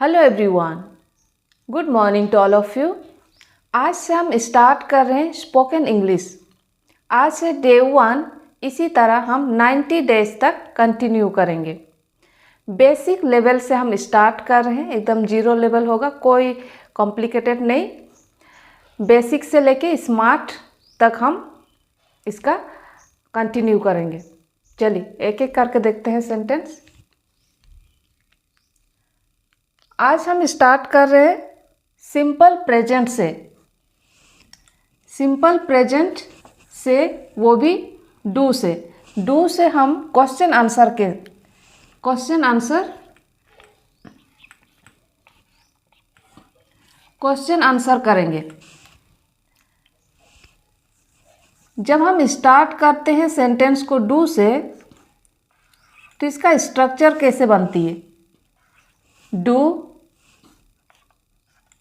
Hello everyone, good morning to all of you. आज से हम स्टार्ट कर रहे हैं स्पोकन इंग्लिश। आज से डे 1, इसी तरह हम 90 डेज तक कंटिन्यू करेंगे। बेसिक लेवल से हम स्टार्ट कर रहे हैं, एकदम जीरो लेवल होगा, कोई कॉम्प्लिकेटेड नहीं। बेसिक से लेके स्मार्ट तक हम इसका कंटिन्यू करेंगे। चलिए एक एक करके देखते हैं सेंटेंस। आज हम स्टार्ट कर रहे हैं सिंपल प्रेजेंट से। सिंपल प्रेजेंट से, वो भी डू से। डू से हम क्वेश्चन आंसर करेंगे। जब हम स्टार्ट करते हैं सेंटेंस को डू से, तो इसका स्ट्रक्चर कैसे बनती है? डू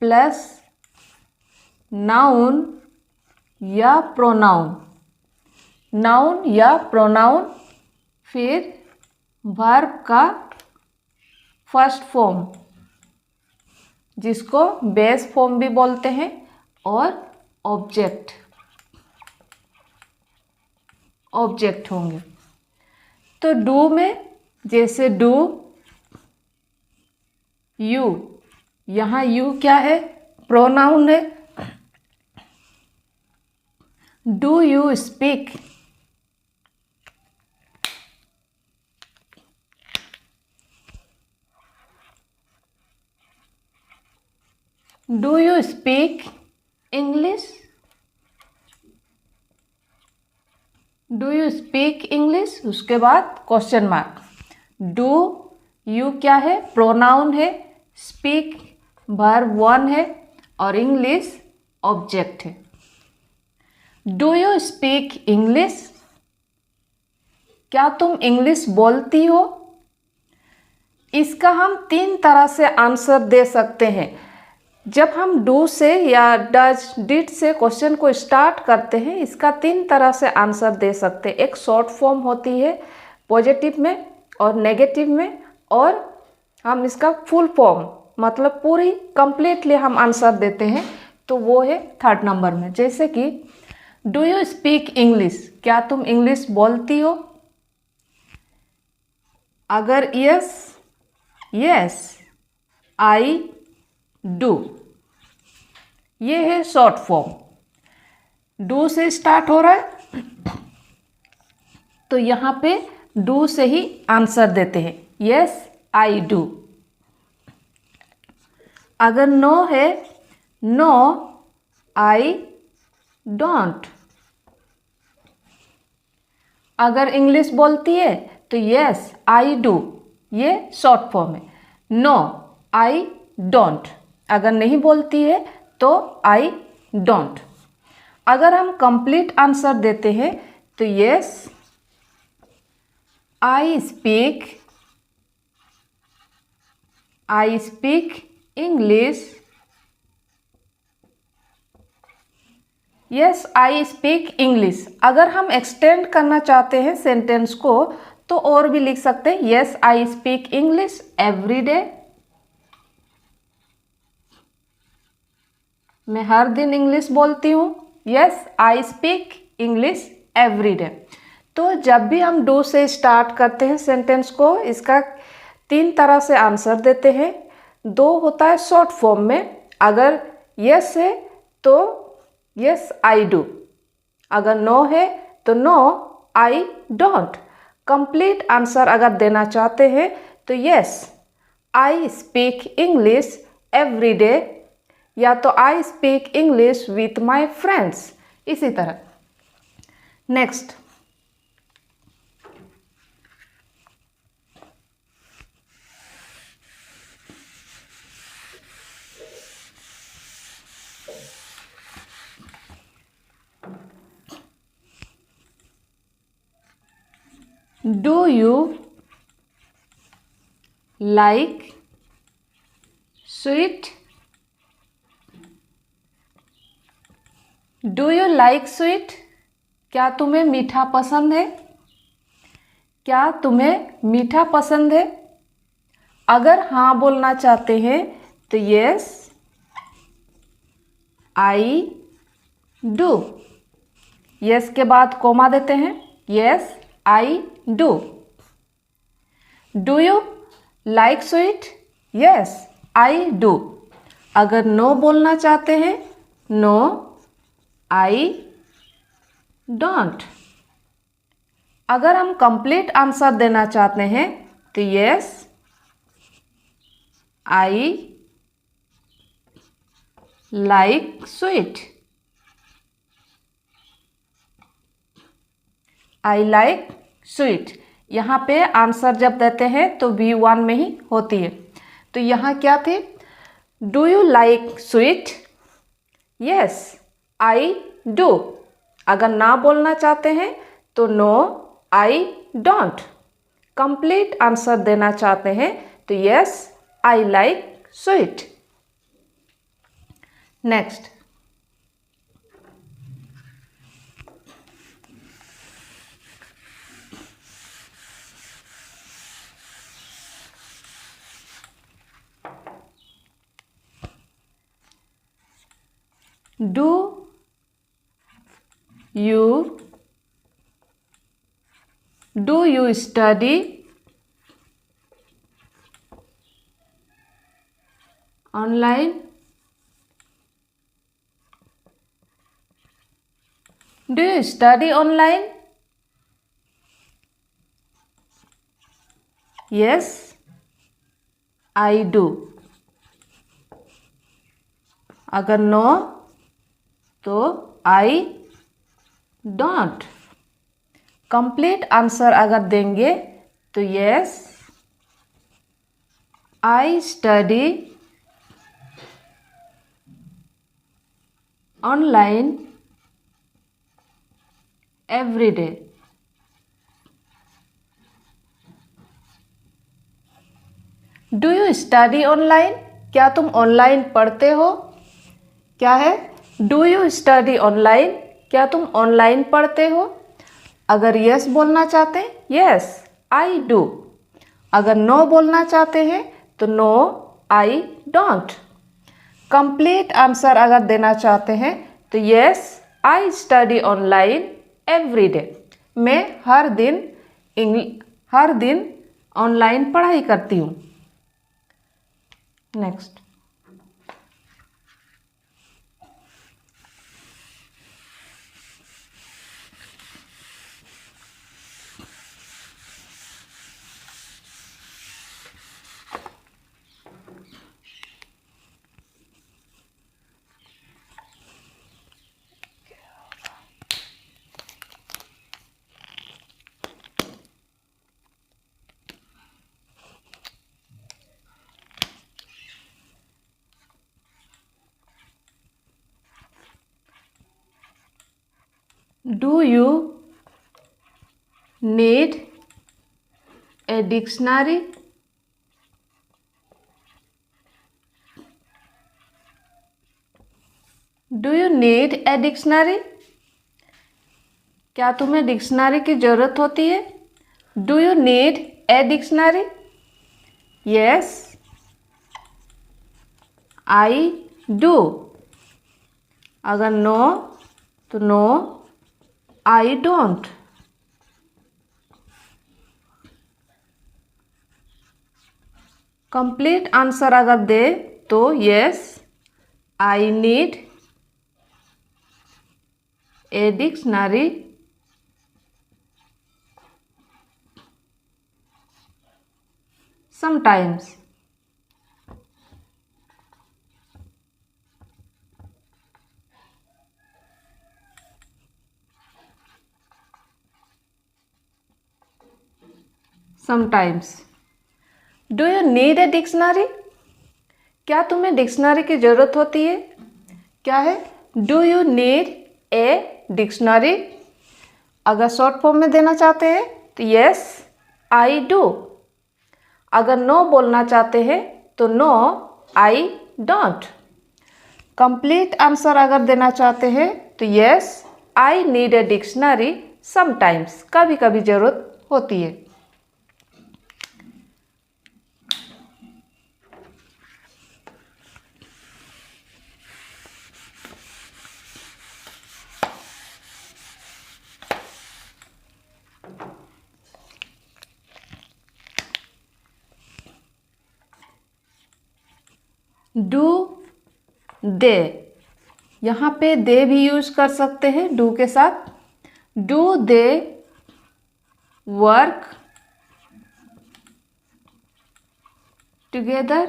प्लस नाउन या प्रोनाउन, नाउन या प्रोनाउन, फिर वर्ब का फर्स्ट फॉर्म जिसको बेस फॉर्म भी बोलते हैं, और ऑब्जेक्ट होंगे। तो डू में जैसे डू यू, यहाँ यू क्या है? प्रोनाउन है। Do you speak, do you speak English, do you speak English. उसके बाद क्वेश्चन मार्क। डू यू क्या है? प्रोनाउन है। स्पीक वर्ब 1 है, और इंग्लिश ऑब्जेक्ट है। डू यू स्पीक इंग्लिश, क्या तुम इंग्लिश बोलती हो? इसका हम 3 तरह से आंसर दे सकते हैं। जब हम डू से या डज डिड से क्वेश्चन को स्टार्ट करते हैं, इसका 3 तरह से आंसर दे सकते हैं। एक शॉर्ट फॉर्म होती है पॉजिटिव में और नेगेटिव में, और हम इसका फुल फॉर्म मतलब पूरी कंप्लीटली हम आंसर देते हैं, तो वो है 3rd नंबर में। जैसे कि डू यू स्पीक इंग्लिश, क्या तुम इंग्लिश बोलती हो? अगर यस आई डू, ये है शॉर्ट फॉर्म। डू से स्टार्ट हो रहा है, तो यहाँ पे डू से ही आंसर देते हैं, यस आई डू। अगर नो है, नो आई डोंट। अगर इंग्लिश बोलती है तो यस आई डू, ये शॉर्ट फॉर्म है। नो आई डोंट, अगर नहीं बोलती है तो आई डोंट। अगर हम कंप्लीट आंसर देते हैं तो yes I speak English, yes I speak English. अगर हम एक्सटेंड करना चाहते हैं सेंटेंस को, तो और भी लिख सकते हैं, yes I speak English every day, मैं हर दिन इंग्लिश बोलती हूँ। Yes I speak English every day. तो जब भी हम डू से स्टार्ट करते हैं सेंटेंस को, इसका 3 तरह से आंसर देते हैं। 2 होता है शॉर्ट फॉर्म में, अगर यस है तो यस आई डू, अगर नो है तो no I don't. Complete answer अगर देना चाहते हैं तो yes I speak English every day, या तो I speak English with my friends, इसी तरह। Next, do you like sweet, do you like sweet, क्या तुम्हें मीठा पसंद है? क्या तुम्हें मीठा पसंद है? अगर हाँ बोलना चाहते हैं तो यस आई डू। यस के बाद कोमा देते हैं, yes I do. Do you like sweet? Yes I do. अगर नो बोलना चाहते हैं, नो आई डोंट। अगर हम कंप्लीट आंसर देना चाहते हैं तो yes I like sweet. I like sweet. यहाँ पे आंसर जब देते हैं तो V1 में ही होती है। तो यहाँ क्या थे? Do you like sweet? Yes I do. अगर ना बोलना चाहते हैं तो no I don't. Complete answer देना चाहते हैं तो yes I like sweet. Next, do you study online? Do you study online? Yes, I do. अगर नो तो I don't. कंप्लीट आंसर अगर देंगे तो yes I study online every day. Do you study online? क्या तुम online पढ़ते हो? क्या है? Do you study online? क्या तुम ऑनलाइन पढ़ते हो? अगर यस बोलना चाहते हैं, यस आई डू। अगर नो बोलना चाहते हैं तो no I don't. Complete answer अगर देना चाहते हैं तो yes I study online every day. मैं हर दिन ऑनलाइन पढ़ाई करती हूँ। Next, do you need a dictionary? Do you need a dictionary? क्या तुम्हें डिक्शनरी की जरूरत होती है? Do you need a dictionary? Yes I do. अगर नो तो no I don't. Complete answer अगर दे तो yes I need a dictionary sometimes. Sometimes. Do you need a dictionary? क्या तुम्हें डिक्शनरी की ज़रूरत होती है? क्या है? Do you need a dictionary? अगर शॉर्ट फॉर्म में देना चाहते हैं तो yes, I do. अगर नो बोलना चाहते हैं तो no I don't. Complete answer अगर देना चाहते हैं तो yes I need a dictionary sometimes. कभी कभी ज़रूरत होती है। डू दे, यहाँ पे दे भी यूज कर सकते हैं डू के साथ। Do they work together,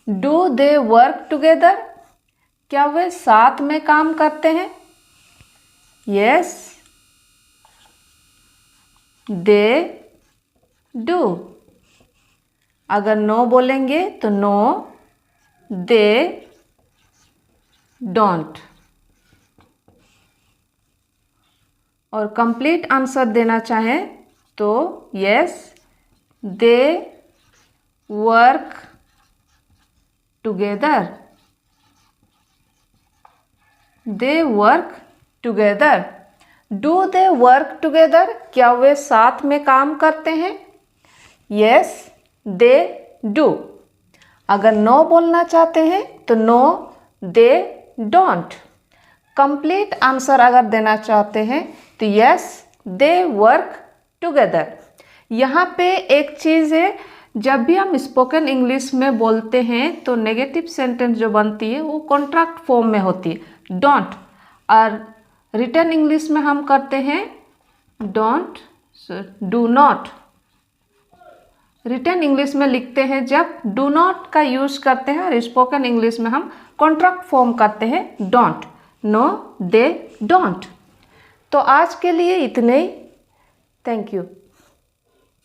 do they work together, क्या वे साथ में काम करते हैं? Yes they do. अगर नो बोलेंगे तो नो दे डोंट। और कंप्लीट आंसर देना चाहें तो yes they work together, they work together. Do they work together, क्या वे साथ में काम करते हैं? Yes they do. अगर नो बोलना चाहते हैं तो no they don't. Complete answer अगर देना चाहते हैं तो यस दे वर्क टुगेदर। यहाँ पे एक चीज़ है, जब भी हम स्पोकन इंग्लिश में बोलते हैं तो नेगेटिव सेंटेंस जो बनती है वो कॉन्ट्रैक्ट फॉर्म में होती है, डोंट। और रिटन इंग्लिश में हम करते हैं don't do not. Written English में लिखते हैं जब डू नॉट का यूज करते हैं, और स्पोकन इंग्लिश में हम कॉन्ट्रैक्ट फॉर्म करते हैं डोंट, नो दे डोंट। तो आज के लिए इतने ही। Thank you.